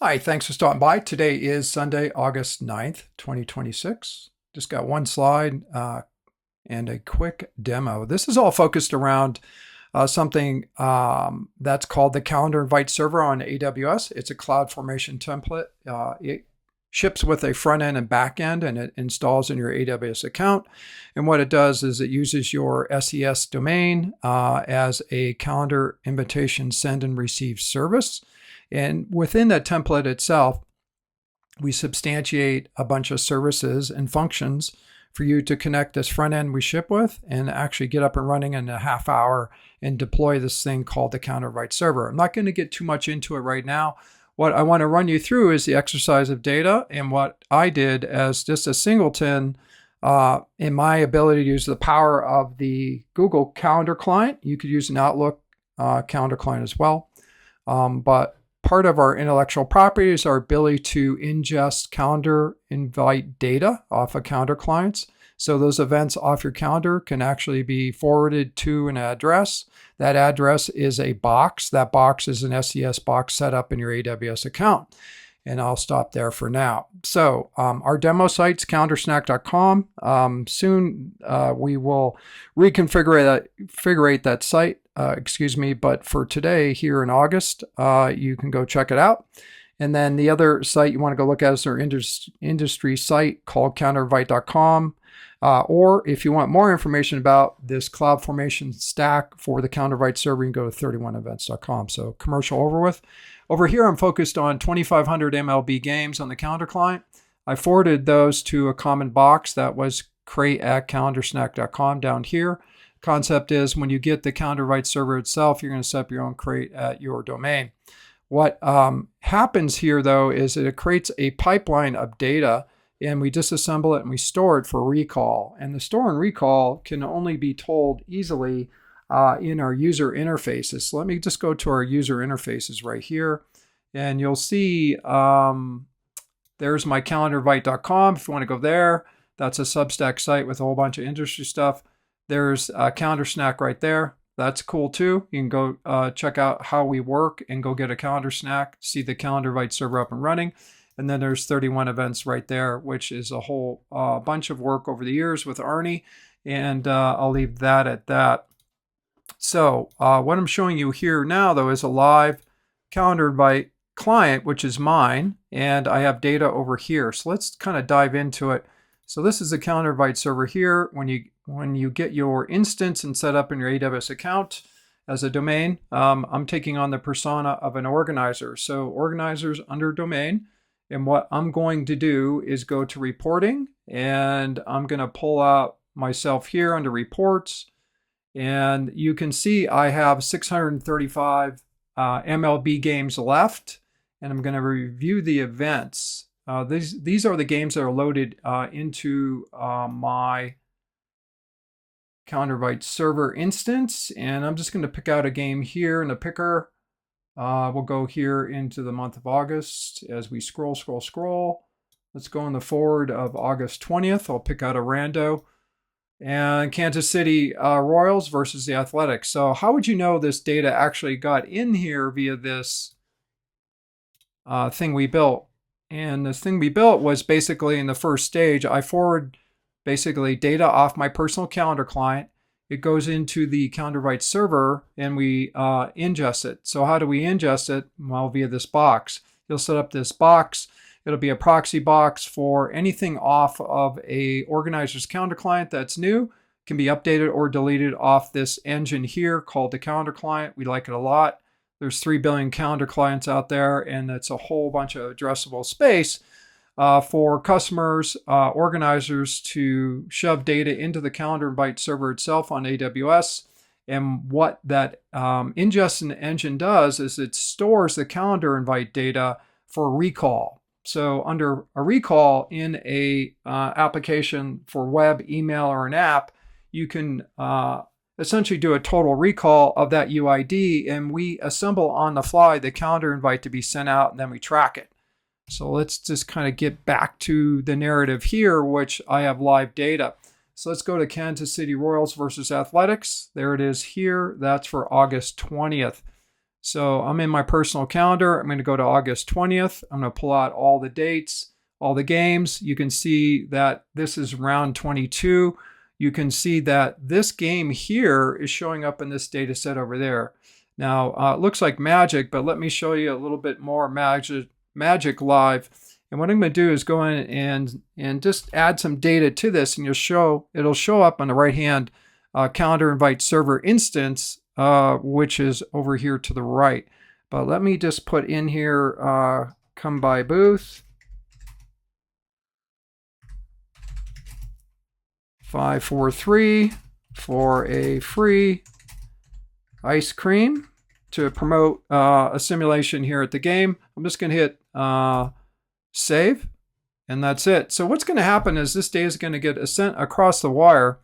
Hi, thanks for stopping by. Today is Sunday, August 9th, 2026. Just got one slide and a quick demo. This is all focused around something that's called the Calendar Invite Server on AWS. It's a cloud formation template. It ships with a front end and back end, and it installs in your AWS account. And what it does is it uses your SES domain as a calendar invitation send and receive service. And within that template itself, we substantiate a bunch of services and functions for you to connect this front end we ship with and actually get up and running in a half hour and deploy this thing called the Calendar Invite Server. I'm not going to get too much into it right now. What I want to run you through is the exercise of data and what I did as just a singleton in my ability to use the power of the Google Calendar client. You could use an Outlook calendar client as well. But part of our intellectual property is our ability to ingest calendar invite data off of calendar clients. So those events off your calendar can actually be forwarded to an address. That address is a box. That box is an SES box set up in your AWS account. And I'll stop there for now. So our demo site's calendarsnack.com. Soon we will reconfigure that site. But for today, here in August, you can go check it out. And then the other site you want to go look at is our industry site called calendar.invite.com. Or if you want more information about this cloud formation stack for the Calendar Invite server, you can go to 31events.com. So commercial over with. Over here, I'm focused on 2,500 MLB games on the calendar client. I forwarded those to a common box that was crate@calendarsnack.com down here. Concept is when you get the Calendar Invite server itself, you're going to set up your own crate at your domain. What happens here, though, is that it creates a pipeline of data, and we disassemble it and we store it for recall. And the store and recall can only be told easily in our user interfaces. So let me just go to our user interfaces right here, and you'll see there's my calendarinvite.com. If you want to go there, that's a Substack site with a whole bunch of industry stuff. There's Calendar Snack right there. That's cool too. You can go check out how we work and go get a Calendar Snack, see the Calendar Invite server up and running. And then there's 31 events right there, which is a whole bunch of work over the years with Arnie. And I'll leave that at that. So what I'm showing you here now, though, is a live Calendar Invite client, which is mine. And I have data over here. So let's kind of dive into it. So this is the Calendar Invite server here. When you get your instance and set up in your AWS account as a domain, I'm taking on the persona of an organizer. So organizers under domain. And what I'm going to do is go to reporting, and I'm going to pull out myself here under reports. And you can see I have 635 MLB games left, and I'm going to review the events. These are the games that are loaded into my Calendar Invite server instance, and I'm just going to pick out a game here in the picker. We'll go here into the month of August as we scroll. Let's go in the forward of August 20th. I'll pick out a rando. And Kansas City Royals versus the Athletics. So how would you know this data actually got in here via this thing we built? And this thing we built was basically in the first stage, I forward basically data off my personal calendar client. It goes into the Calendar Invite server and we ingest it. So how do we ingest it? Well, via this box. You'll set up this box. It'll be a proxy box for anything off of a organizer's calendar client that's new. Can be updated or deleted off this engine here called the calendar client. We like it a lot. There's 3 billion calendar clients out there, and it's a whole bunch of addressable space for customers, organizers to shove data into the Calendar Invite server itself on AWS. And what that ingest engine does is it stores the Calendar Invite data for recall. So under a recall in a application for web, email, or an app, you can essentially do a total recall of that UID, and we assemble on the fly the calendar invite to be sent out, and then we track it. So let's just kind of get back to the narrative here, which I have live data. So let's go to Kansas City Royals versus Athletics. There it is here. That's for August 20th. So I'm in my personal calendar. I'm going to go to August 20th. I'm going to pull out all the dates, all the games. You can see that this is round 22. You can see that this game here is showing up in this data set over there. Now, it looks like magic, but let me show you a little bit more magic live. And what I'm going to do is go in and just add some data to this, and it'll show up on the right-hand calendar invite server instance, which is over here to the right. But let me just put in here, come by booth 543 for a free ice cream to promote a simulation here at the game. I'm just going to hit save, and that's it. So what's going to happen is this data is going to get sent across the wire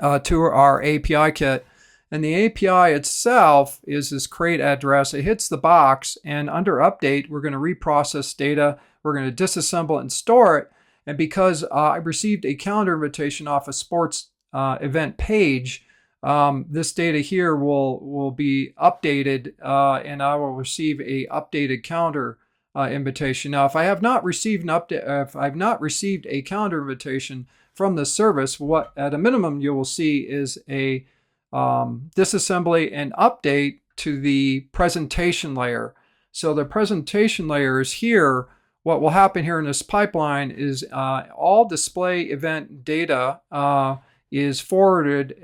to our API kit. And the API itself is this create address. It hits the box, and under update, we're going to reprocess data. We're going to disassemble it and store it. And because I received a calendar invitation off a sports event page, this data here will be updated, and I will receive a updated calendar invitation. Now, if I have not received an update, if I've not received a calendar invitation from the service, what at a minimum you will see is a disassembly and update to the presentation layer. So the presentation layer is here. What will happen here in this pipeline is all display event data is forwarded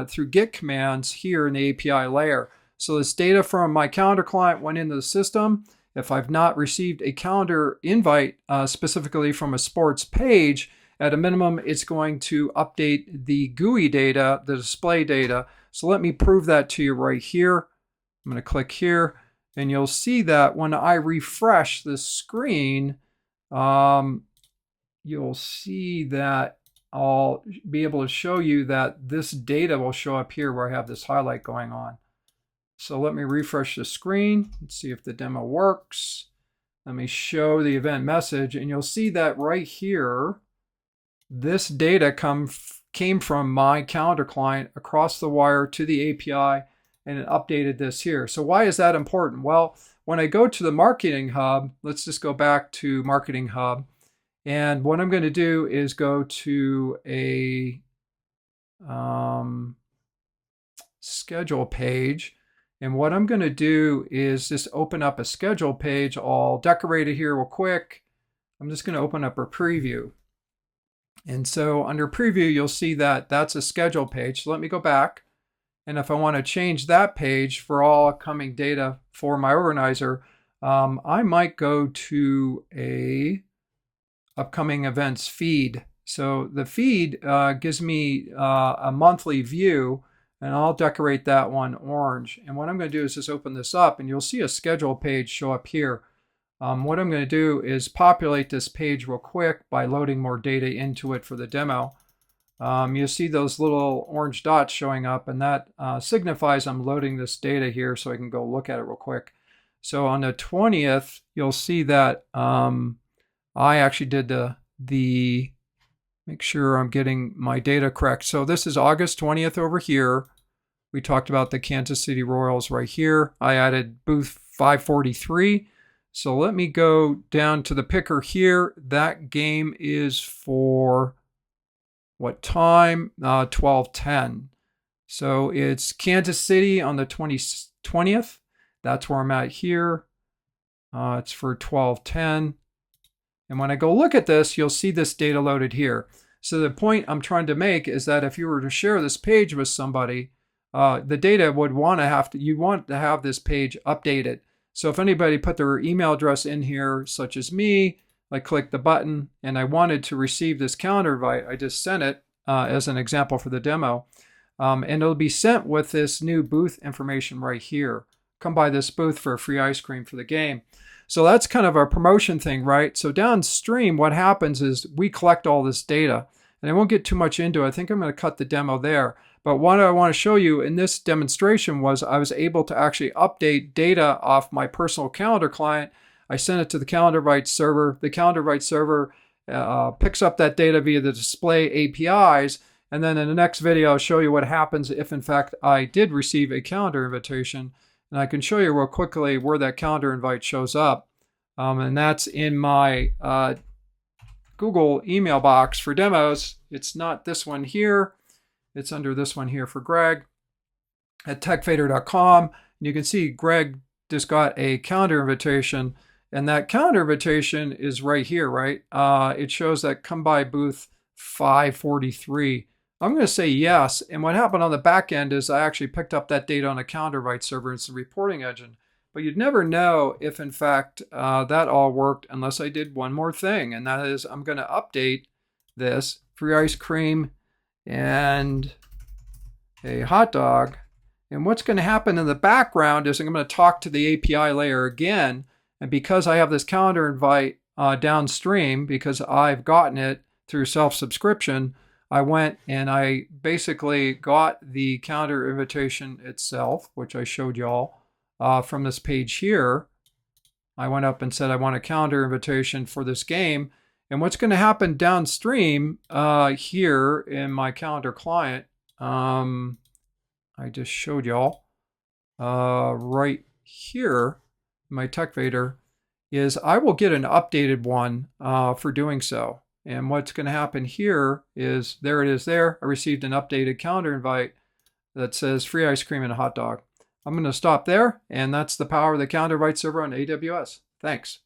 through GET commands here in the API layer. So this data from my calendar client went into the system. If I've not received a calendar invite specifically from a sports page, at a minimum, it's going to update the GUI data, the display data. So let me prove that to you right here. I'm going to click here, and you'll see that when I refresh the screen, you'll see that I'll be able to show you that this data will show up here where I have this highlight going on. So let me refresh the screen and see if the demo works. Let me show the event message, and you'll see that right here, this data came from my calendar client across the wire to the API, and it updated this here. So why is that important? Well, when I go to the Marketing Hub, let's just go back to Marketing Hub. And what I'm going to do is go to a schedule page. And what I'm going to do is just open up a schedule page. I'll decorate it here real quick. I'm just going to open up a preview. And so under preview, you'll see that that's a schedule page. So let me go back. And if I want to change that page for all upcoming data for my organizer, I might go to a upcoming events feed. So the feed gives me a monthly view, and I'll decorate that one orange. And what I'm going to do is just open this up, and you'll see a schedule page show up here. What I'm going to do is populate this page real quick by loading more data into it for the demo. You'll see those little orange dots showing up, and that signifies I'm loading this data here so I can go look at it real quick. So on the 20th, you'll see that I actually did the make sure I'm getting my data correct. So this is August 20th over here. We talked about the Kansas City Royals right here. I added booth 543. So let me go down to the picker here. That game is for what time? 12:10. So it's Kansas City on the 20th. That's where I'm at here. It's for 12:10. And when I go look at this, you'll see this data loaded here. So the point I'm trying to make is that if you were to share this page with somebody, the data would you'd want to have this page updated. So if anybody put their email address in here, such as me, I click the button and I wanted to receive this calendar invite, I just sent it as an example for the demo. And it'll be sent with this new booth information right here. Come by this booth for a free ice cream for the game. So that's kind of a promotion thing, right? So downstream, what happens is we collect all this data. And I won't get too much into it. I think I'm going to cut the demo there. But what I want to show you in this demonstration was I was able to actually update data off my personal calendar client. I sent it to the calendar invite server. The calendar invite server picks up that data via the display APIs. And then in the next video, I'll show you what happens if, in fact, I did receive a calendar invitation. And I can show you real quickly where that calendar invite shows up. And that's in my Google email box for demos. It's not this one here. It's under this one here for Greg at techfader.com. And you can see Greg just got a calendar invitation. And that calendar invitation is right here, right? It shows that come by booth 543. I'm going to say yes. And what happened on the back end is I actually picked up that data on a calendar invite server. It's the reporting engine. But you'd never know if, in fact, that all worked unless I did one more thing. And that is I'm going to update this free ice cream and a hot dog. And what's going to happen in the background is I'm going to talk to the API layer again. And because I have this calendar invite downstream, because I've gotten it through self-subscription, I went and I basically got the calendar invitation itself, which I showed y'all from this page here. I went up and said I want a calendar invitation for this game. And what's going to happen downstream here in my calendar client, I just showed y'all right here, my TechVader, is I will get an updated one for doing so. And what's going to happen here is, there it is there. I received an updated calendar invite that says free ice cream and a hot dog. I'm going to stop there, and that's the power of the calendar invite server on AWS. Thanks.